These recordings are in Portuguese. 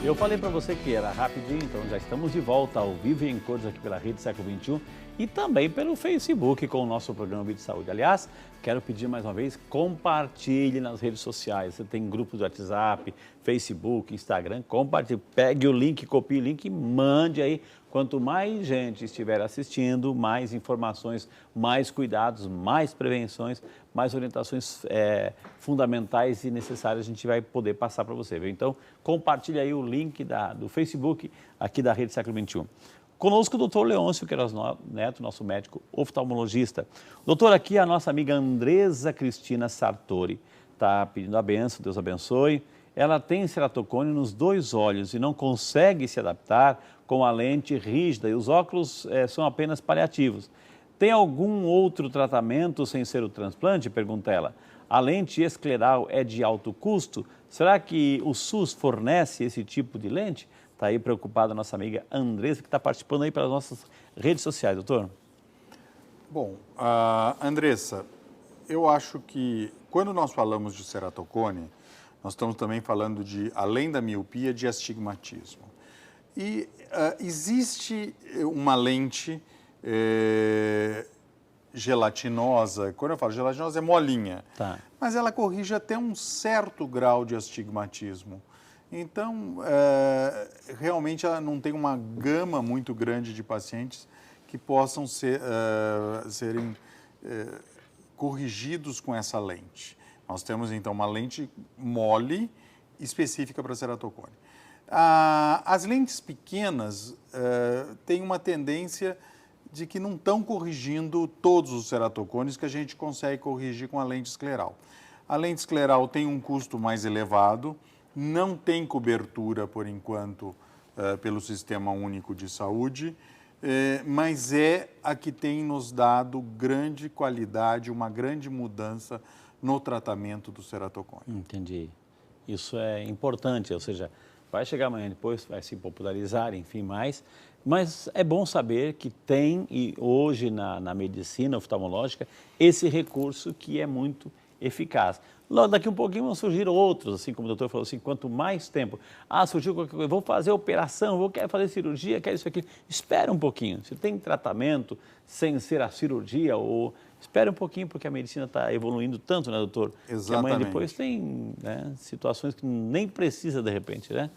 Eu falei para você que era rapidinho, então já estamos de volta ao vivo e em cores aqui pela Rede Século XXI e também pelo Facebook com o nosso programa Vídeo de Saúde. Aliás, quero pedir mais uma vez, compartilhe nas redes sociais. Você tem grupos do WhatsApp, Facebook, Instagram, compartilhe. Pegue o link, copie o link e mande aí. Quanto mais gente estiver assistindo, mais informações, mais cuidados, mais prevenções, mais orientações fundamentais e necessárias a gente vai poder passar para você. Viu? Então, compartilhe aí o link do Facebook aqui da Rede Século XXI. Conosco o doutor Leôncio Queiroz Neto, nosso médico oftalmologista. Doutor, aqui a nossa amiga Andresa Cristina Sartori está pedindo a benção, Deus abençoe. Ela tem ceratocone nos 2 olhos e não consegue se adaptar com a lente rígida e os óculos são apenas paliativos. Tem algum outro tratamento sem ser o transplante? Pergunta ela. A lente escleral é de alto custo? Será que o SUS fornece esse tipo de lente? Está aí preocupada a nossa amiga Andresa, que está participando aí pelas nossas redes sociais, doutor. Bom, Andressa, eu acho que quando nós falamos de ceratocone, nós estamos também falando de, além da miopia, de astigmatismo. E existe uma lente gelatinosa, quando eu falo gelatinosa é molinha, Tá. mas ela corrige até um certo grau de astigmatismo. Então, realmente ela não tem uma gama muito grande de pacientes que possam serem corrigidos com essa lente. Nós temos, então, uma lente mole específica para ceratocone. As lentes pequenas têm uma tendência de que não estão corrigindo todos os ceratocones que a gente consegue corrigir com a lente escleral. A lente escleral tem um custo mais elevado, não tem cobertura, por enquanto, pelo Sistema Único de Saúde, mas é a que tem nos dado grande qualidade, uma grande mudança no tratamento do ceratocone. Entendi. Isso é importante, ou seja, vai chegar amanhã depois, vai se popularizar, enfim, mais. Mas é bom saber que tem, e hoje na medicina oftalmológica, esse recurso que é muito eficaz. Logo daqui um pouquinho vão surgir outros, assim como o doutor falou assim, quanto mais tempo, surgiu qualquer coisa, vou fazer operação, quero fazer cirurgia, quero isso aqui. Espera um pouquinho, se tem tratamento sem ser a cirurgia, ou espera um pouquinho, porque a medicina está evoluindo tanto, né, doutor? Exatamente. Que amanhã depois tem situações que nem precisa de repente, né?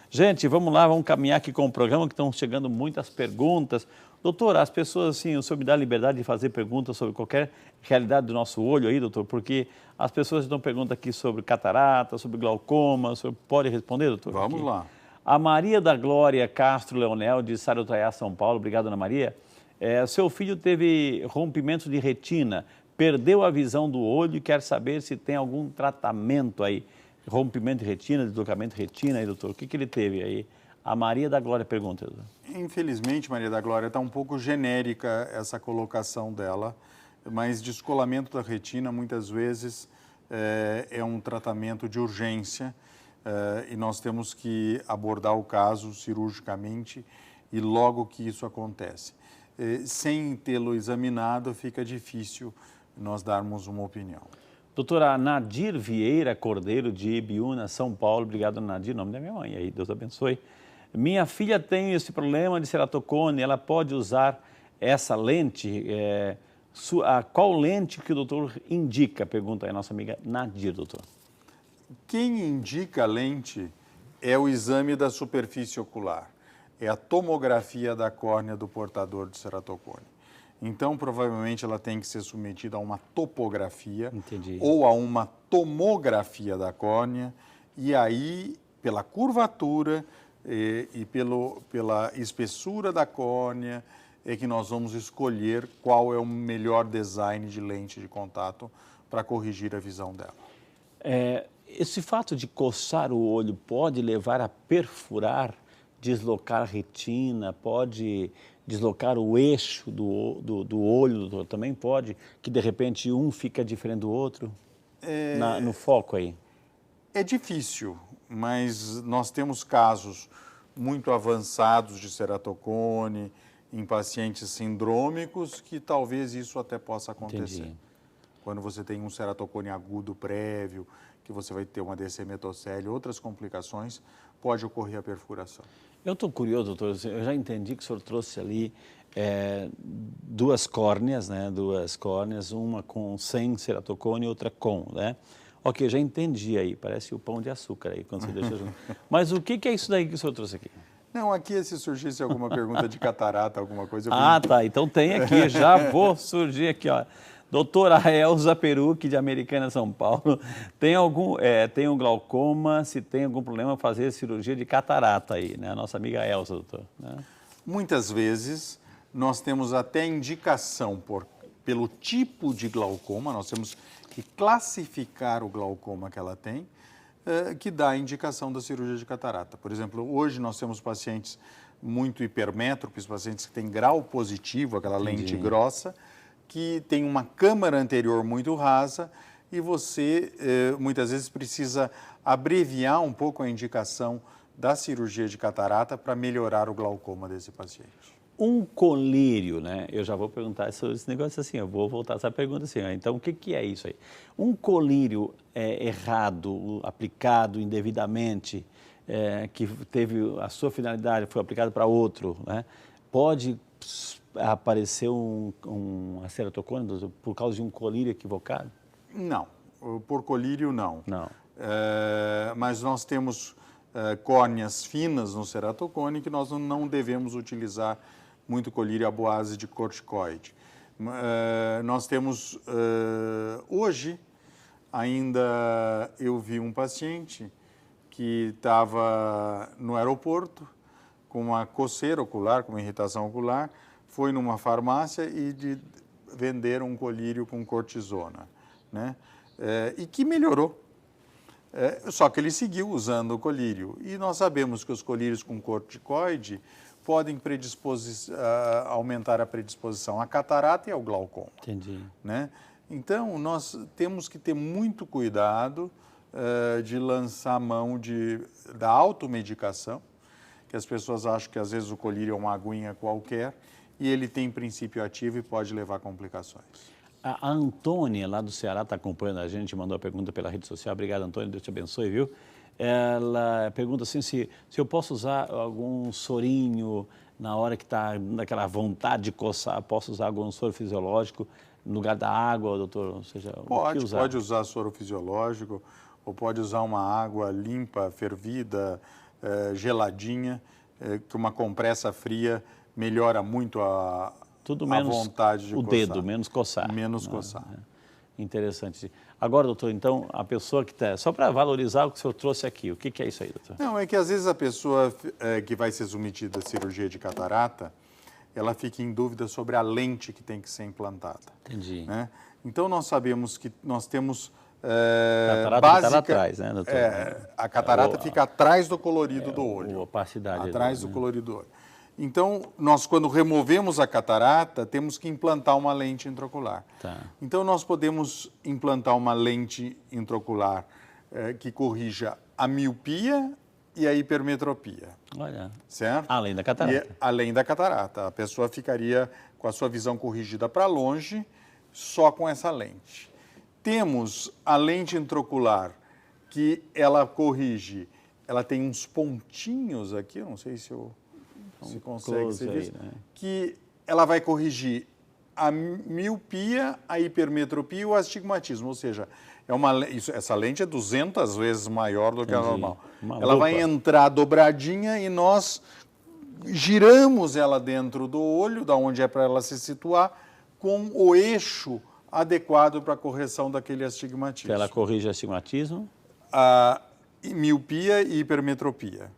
Gente, vamos lá, vamos caminhar aqui com o programa, que estão chegando muitas perguntas. Doutor, as pessoas, assim, o senhor me dá a liberdade de fazer perguntas sobre qualquer realidade do nosso olho aí, doutor? Porque as pessoas estão perguntando aqui sobre catarata, sobre glaucoma, o senhor pode responder, doutor? Vamos lá. A Maria da Glória Castro Leonel, de Sarutaiá, São Paulo, obrigado, Ana Maria. Seu filho teve rompimento de retina, perdeu a visão do olho e quer saber se tem algum tratamento aí. Rompimento de retina, deslocamento de retina aí, doutor. O que ele teve aí? A Maria da Glória pergunta, doutor. Infelizmente, Maria da Glória, está um pouco genérica essa colocação dela, mas descolamento da retina muitas vezes é um tratamento de urgência e nós temos que abordar o caso cirurgicamente e logo que isso acontece. Sem tê-lo examinado, fica difícil nós darmos uma opinião. Doutora Nadir Vieira Cordeiro, de Ibiúna, São Paulo. Obrigado, Nadir, nome da minha mãe aí, Deus abençoe. Minha filha tem esse problema de ceratocone, ela pode usar essa lente? Qual lente que o doutor indica? Pergunta aí a nossa amiga Nadir, doutor. Quem indica a lente é o exame da superfície ocular, é a tomografia da córnea do portador de ceratocone. Então, provavelmente, ela tem que ser submetida a uma topografia. Entendi. Ou a uma tomografia da córnea, e aí, pela curvatura e pela espessura da córnea, é que nós vamos escolher qual é o melhor design de lente de contato para corrigir a visão dela. Esse fato de coçar o olho pode levar a perfurar, deslocar a retina, pode deslocar o eixo do olho, doutor, também pode, que de repente um fica diferente do outro, no foco aí? É difícil, mas nós temos casos muito avançados de ceratocone em pacientes sindrômicos que talvez isso até possa acontecer. Entendi. quando você tem um ceratocone agudo prévio, que você vai ter uma DC-metocele, outras complicações, pode ocorrer a perfuração. Eu estou curioso, doutor, eu já entendi que o senhor trouxe ali duas córneas, né? Duas córneas, uma sem ceratocone e outra com, né? Ok, eu já entendi aí, parece o pão de açúcar aí, quando você deixa junto. Mas o que é isso daí que o senhor trouxe aqui? Não, aqui se surgisse alguma pergunta de catarata, alguma coisa... Tá, então tem aqui, já vou surgir aqui, ó. Doutora Elza Perucchi, de Americana, São Paulo, tem um glaucoma, se tem algum problema fazer cirurgia de catarata aí, né? A nossa amiga Elza, doutor. Né? Muitas vezes nós temos até indicação pelo tipo de glaucoma, nós temos que classificar o glaucoma que ela tem, que dá a indicação da cirurgia de catarata. Por exemplo, hoje nós temos pacientes muito hipermétropes, pacientes que têm grau positivo, aquela lente grossa, que tem uma câmara anterior muito rasa e você muitas vezes precisa abreviar um pouco a indicação da cirurgia de catarata para melhorar o glaucoma desse paciente. Um colírio, né? Eu já vou perguntar sobre esse negócio assim, eu vou voltar essa pergunta assim, então o que é isso aí? Um colírio errado, aplicado indevidamente, que teve a sua finalidade, foi aplicado para outro, né? Pode aparecer uma ceratocone por causa de um colírio equivocado? Não, por colírio não. Não. Mas nós temos córneas finas no ceratocone que nós não devemos utilizar muito colírio à base de corticoide. Nós temos, hoje, ainda eu vi um paciente que estava no aeroporto com uma coceira ocular, com uma irritação ocular, foi numa farmácia e venderam um colírio com cortisona, né? E que melhorou. Só que ele seguiu usando o colírio. E nós sabemos que os colírios com corticoide podem aumentar a predisposição à catarata e ao glaucoma. Entendi. Né? Então, nós temos que ter muito cuidado de lançar a mão da automedicação, que as pessoas acham que às vezes o colírio é uma aguinha qualquer e ele tem princípio ativo e pode levar a complicações. A Antônia, lá do Ceará, está acompanhando a gente, mandou a pergunta pela rede social. Obrigado, Antônia, Deus te abençoe, viu? Ela pergunta assim, se eu posso usar algum sorinho na hora que está naquela vontade de coçar, posso usar algum soro fisiológico no lugar da água, doutor? Ou seja, pode usar soro fisiológico ou pode usar uma água limpa, fervida, geladinha, que uma compressa fria melhora muito a vontade de coçar. Dedo, menos coçar. Menos coçar. Interessante. Agora, doutor, então, a pessoa que está... Só para valorizar o que o senhor trouxe aqui, o que é isso aí, doutor? Não, é que às vezes a pessoa que vai ser submetida à cirurgia de catarata, ela fica em dúvida sobre a lente que tem que ser implantada. Entendi. Né? Então, nós sabemos que nós temos... catarata fica lá atrás, né, doutor? A catarata fica atrás do colorido do olho. A opacidade. Atrás do colorido do olho. Então, nós quando removemos a catarata, temos que implantar uma lente intraocular. Tá. Então, nós podemos implantar uma lente intraocular que corrija a miopia e a hipermetropia. Olha, certo? Além da catarata. Além da catarata. A pessoa ficaria com a sua visão corrigida para longe, só com essa lente. Temos a lente intraocular, que ela corrige, ela tem uns pontinhos aqui, eu não sei se consegue ser visto, né? Que ela vai corrigir a miopia, a hipermetropia e o astigmatismo, ou seja, essa lente é 200 vezes maior do que a normal. Ela vai entrar dobradinha e nós giramos ela dentro do olho, da onde é para ela se situar, com o eixo adequado para a correção daquele astigmatismo. Ela corrige astigmatismo? A miopia e hipermetropia,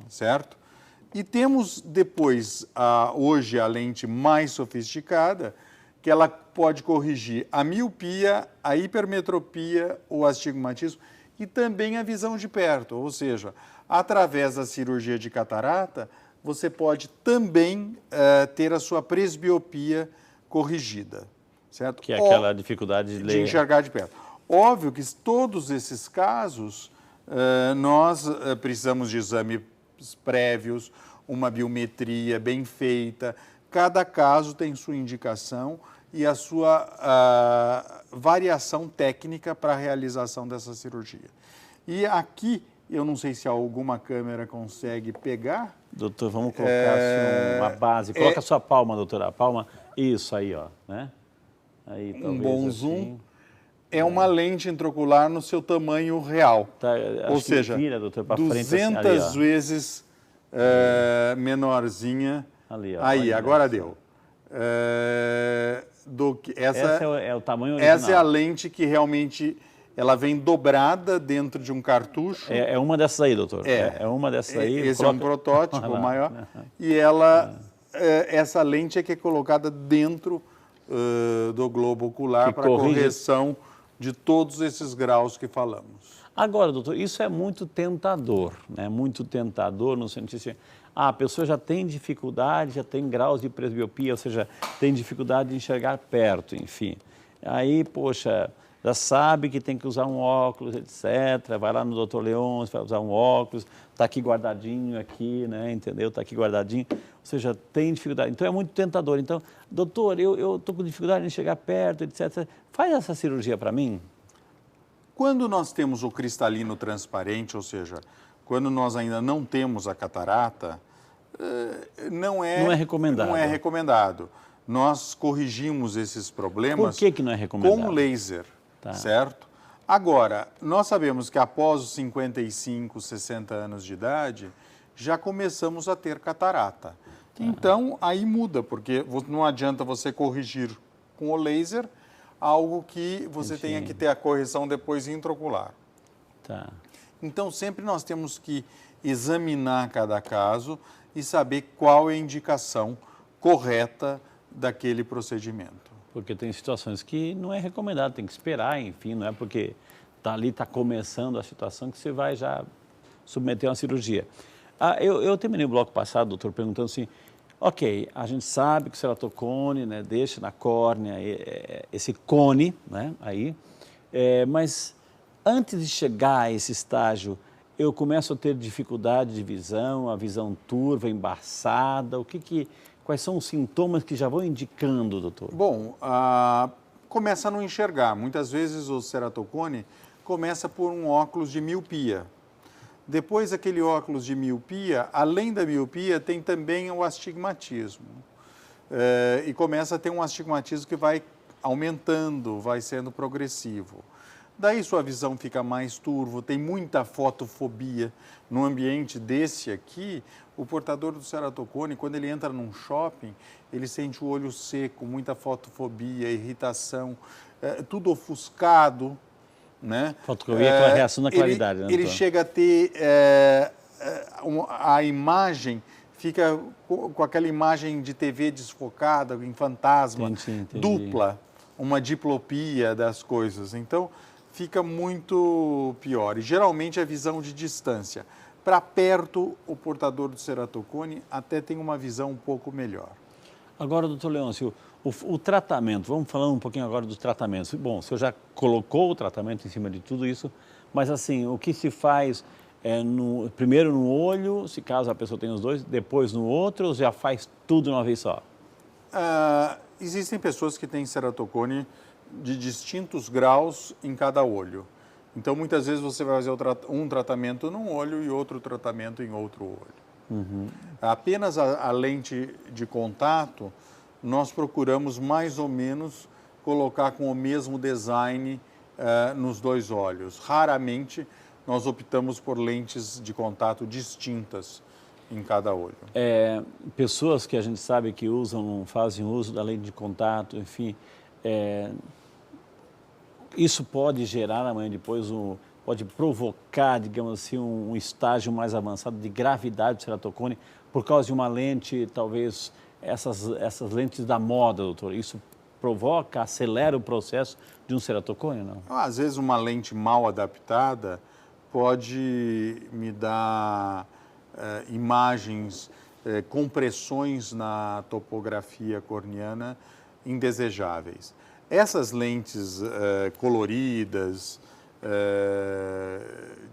certo? E temos depois, hoje, a lente mais sofisticada, que ela pode corrigir a miopia, a hipermetropia, o astigmatismo e também a visão de perto. Ou seja, através da cirurgia de catarata, você pode também ter a sua presbiopia corrigida, certo? Que é aquela dificuldade de ler. De enxergar de perto. Óbvio que todos esses casos, nós precisamos de exames prévios, uma biometria bem feita. Cada caso tem sua indicação e a sua variação técnica para a realização dessa cirurgia. E aqui, eu não sei se alguma câmera consegue pegar. Doutor, vamos colocar assim, uma base. Coloca a sua palma, doutora. A palma, isso aí, ó, né? Aí, Um bom assim. zoom. É uma lente intraocular no seu tamanho real. Tá, ou seja, vira, doutor, 200 frente, assim, ali, vezes menorzinha. Ali, ó, Aí, olha agora isso. deu. Essa é o tamanho original. Essa é a lente que realmente ela vem dobrada dentro de um cartucho. É uma dessas aí, doutor. É uma dessas aí. Esse é um protótipo maior. E ela, essa lente é que é colocada dentro do globo ocular para correção de todos esses graus que falamos. Agora, doutor, isso é muito tentador, né? Muito tentador no sentido assim, a pessoa já tem dificuldade, já tem graus de presbiopia, ou seja, tem dificuldade de enxergar perto, enfim. Aí, poxa, já sabe que tem que usar um óculos, etc. Vai lá no doutor Leôncio, vai usar um óculos, está aqui guardadinho, aqui, né? Entendeu? Está aqui guardadinho, ou seja, tem dificuldade. Então, é muito tentador. Então, doutor, eu estou com dificuldade de enxergar perto, etc. Faz essa cirurgia para mim? Quando nós temos o cristalino transparente, ou seja, quando nós ainda não temos a catarata, não é recomendado. Não é recomendado. Nós corrigimos esses problemas. Por que não é recomendado? Com laser, certo? Agora, nós sabemos que após os 55, 60 anos de idade, já começamos a ter catarata. Então, aí muda, porque não adianta você corrigir com o laser algo que você tenha que ter a correção depois intraocular. Então, sempre nós temos que examinar cada caso e saber qual é a indicação correta daquele procedimento. Porque tem situações que não é recomendado, tem que esperar, enfim, não é porque está começando a situação que você vai já submeter a uma cirurgia. Eu terminei o bloco passado, doutor, perguntando assim, ok, a gente sabe que o ceratocone, né, deixa na córnea esse cone, né, aí, mas antes de chegar a esse estágio, eu começo a ter dificuldade de visão, a visão turva, embaçada, quais são os sintomas que já vão indicando, doutor? Bom, começa a não enxergar. Muitas vezes o ceratocone começa por um óculos de miopia. Depois, aquele óculos de miopia, além da miopia, tem também o astigmatismo. E começa a ter um astigmatismo que vai aumentando, vai sendo progressivo. Daí sua visão fica mais turva, tem muita fotofobia. No ambiente desse aqui, o portador do ceratocone, quando ele entra num shopping, ele sente o olho seco, muita fotofobia, irritação, tudo ofuscado, né? Fotofobia é aquela reação da claridade, né? Ele chega a ter a imagem, fica com aquela imagem de TV desfocada, em fantasma, entendi. dupla, uma diplopia das coisas. Então, fica muito pior. E geralmente a visão de distância. Para perto, o portador do ceratocone até tem uma visão um pouco melhor. Agora, doutor Leôncio, o tratamento, vamos falar um pouquinho agora dos tratamentos. Bom, o senhor já colocou o tratamento em cima de tudo isso, mas assim, o que se faz primeiro no olho, se caso a pessoa tenha os dois, depois no outro, ou já faz tudo de uma vez só? Existem pessoas que têm ceratocone de distintos graus em cada olho. Então, muitas vezes você vai fazer um tratamento num olho e outro tratamento em outro olho. Apenas a lente de contato, nós procuramos mais ou menos colocar com o mesmo design nos dois olhos. Raramente nós optamos por lentes de contato distintas em cada olho. Pessoas que a gente sabe que fazem uso da lente de contato, enfim, isso pode gerar amanhã depois, pode provocar, digamos assim, um estágio mais avançado de gravidade do ceratocone por causa de uma lente, talvez, essas lentes da moda, doutor. Isso provoca, acelera o processo de um ceratocone, não? Às vezes uma lente mal adaptada pode me dar imagens, compressões na topografia corneana indesejáveis. Essas lentes coloridas,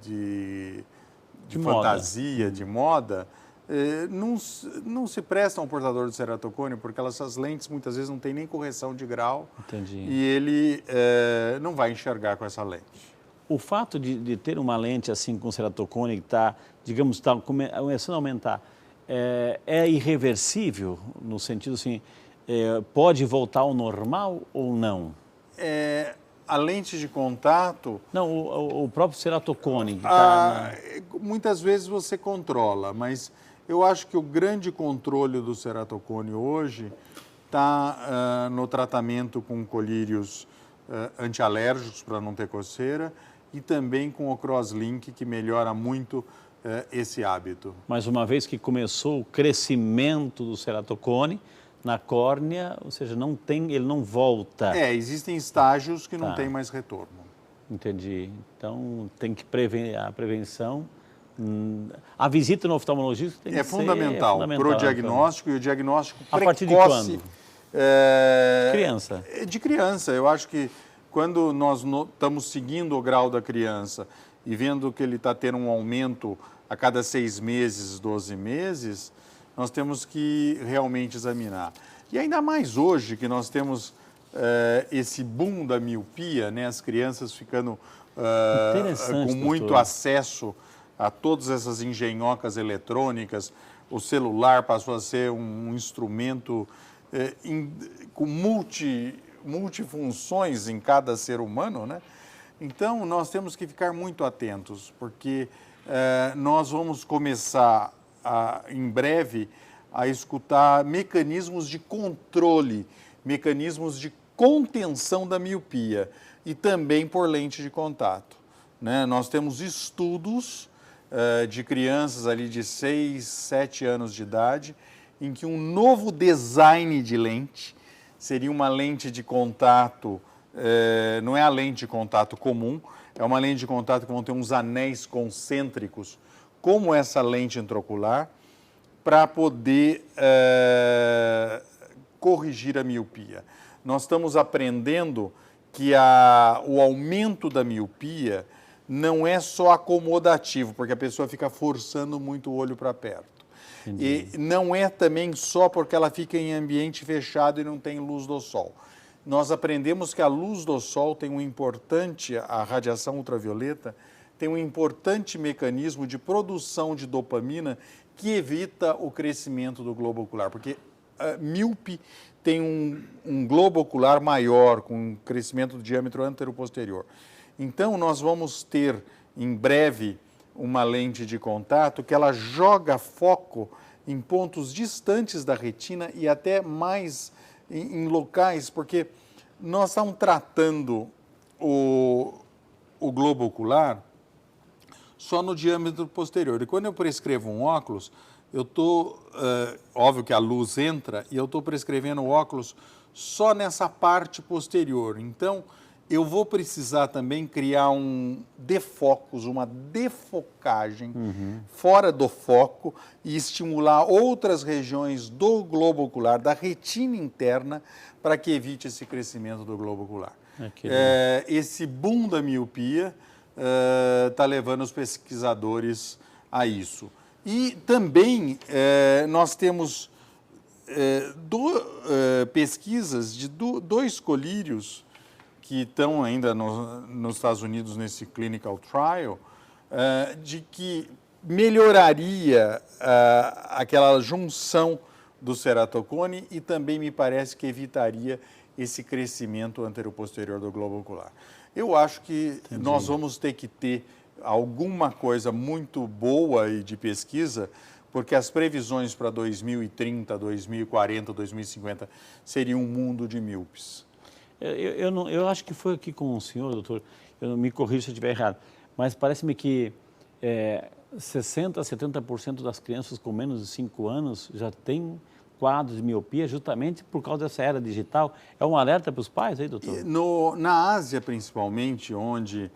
de fantasia, de moda, não se prestam ao portador de ceratocone, porque essas lentes muitas vezes não têm nem correção de grau. Entendi. E ele não vai enxergar com essa lente. O fato de ter uma lente assim com ceratocone que está, digamos, está começando a aumentar, é irreversível no sentido assim, pode voltar ao normal ou não? A lente de contato... Não, o próprio ceratocone. Muitas vezes você controla, mas eu acho que o grande controle do ceratocone hoje está no tratamento com colírios antialérgicos para não ter coceira e também com o crosslink, que melhora muito esse hábito. Mas uma vez que começou o crescimento do ceratocone na córnea, ou seja, ele não volta. Existem estágios que não tem mais retorno. Entendi. Então, tem que prever a prevenção. A visita no oftalmologista tem que ser fundamental para o diagnóstico, e o diagnóstico precoce. A partir de quando? Criança. De criança. Eu acho que quando nós estamos seguindo o grau da criança e vendo que ele está tendo um aumento a cada 6 meses, 12 meses, nós temos que realmente examinar. E ainda mais hoje que nós temos esse boom da miopia, né? As crianças ficando com muito acesso a todas essas engenhocas eletrônicas, o celular passou a ser um instrumento com multifunções em cada ser humano, né? Então, nós temos que ficar muito atentos, porque nós vamos começar em breve a escutar mecanismos de controle, mecanismos de contenção da miopia e também por lente de contato, né? Nós temos estudos de crianças ali de 6, 7 anos de idade, em que um novo design de lente seria uma lente de contato, não é a lente de contato comum, é uma lente de contato que vão ter uns anéis concêntricos, como essa lente intraocular, para poder corrigir a miopia. Nós estamos aprendendo que o aumento da miopia não é só acomodativo, porque a pessoa fica forçando muito o olho para perto. Entendi. E não é também só porque ela fica em ambiente fechado e não tem luz do sol. Nós aprendemos que a luz do sol tem a radiação ultravioleta, tem um importante mecanismo de produção de dopamina que evita o crescimento do globo ocular, porque a míope tem um globo ocular maior, com um crescimento do diâmetro antero-posterior. Então, nós vamos ter, em breve, uma lente de contato que ela joga foco em pontos distantes da retina e até mais em locais, porque nós estamos tratando o globo ocular só no diâmetro posterior. E quando eu prescrevo um óculos, eu estou, óbvio que a luz entra, e eu estou prescrevendo o óculos só nessa parte posterior. Então, eu vou precisar também criar um defocus, uma defocagem fora do foco e estimular outras regiões do globo ocular, da retina interna, para que evite esse crescimento do globo ocular. Esse boom da miopia está levando os pesquisadores a isso. E também nós temos pesquisas de 2 colírios que estão ainda nos Estados Unidos nesse clinical trial, de que melhoraria aquela junção do ceratocone e também me parece que evitaria esse crescimento anteroposterior do globo ocular. Eu acho que nós vamos ter que ter alguma coisa muito boa e de pesquisa, porque as previsões para 2030, 2040, 2050 seriam um mundo de míopes. Eu acho que foi aqui com o senhor, doutor, me corrija se eu estiver errado, mas parece-me que 60% a 70% das crianças com menos de 5 anos já têm quadros de miopia justamente por causa dessa era digital. É um alerta para os pais aí, doutor? Na Ásia, principalmente, onde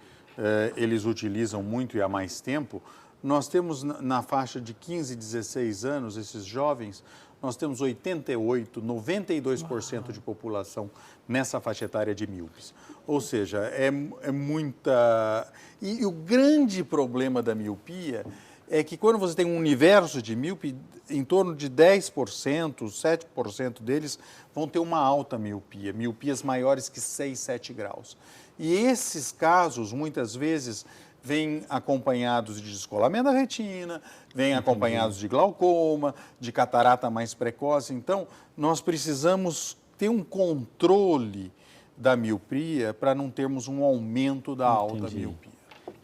eles utilizam muito e há mais tempo, nós temos na faixa de 15, 16 anos, esses jovens, nós temos 88%, 92% de população nessa faixa etária de míopes. Ou seja, é muita... E o grande problema da miopia é que quando você tem um universo de míope, em torno de 10%, 7% deles vão ter uma alta miopia, miopias maiores que 6, 7 graus. E esses casos, muitas vezes, vêm acompanhados de descolamento da retina, vêm acompanhados de glaucoma, de catarata mais precoce. Então, nós precisamos ter um controle da miopia para não termos um aumento da alta miopia.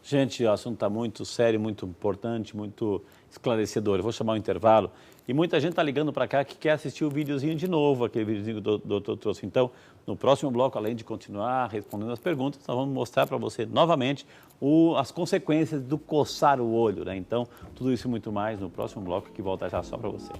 Gente, o assunto está muito sério, muito importante, muito esclarecedor. Eu vou chamar o intervalo e muita gente está ligando para cá que quer assistir o videozinho de novo, aquele videozinho que o doutor trouxe. Então, no próximo bloco, além de continuar respondendo as perguntas, nós vamos mostrar para você novamente as consequências do coçar o olho, né? Então, tudo isso e muito mais no próximo bloco que volta já só para você.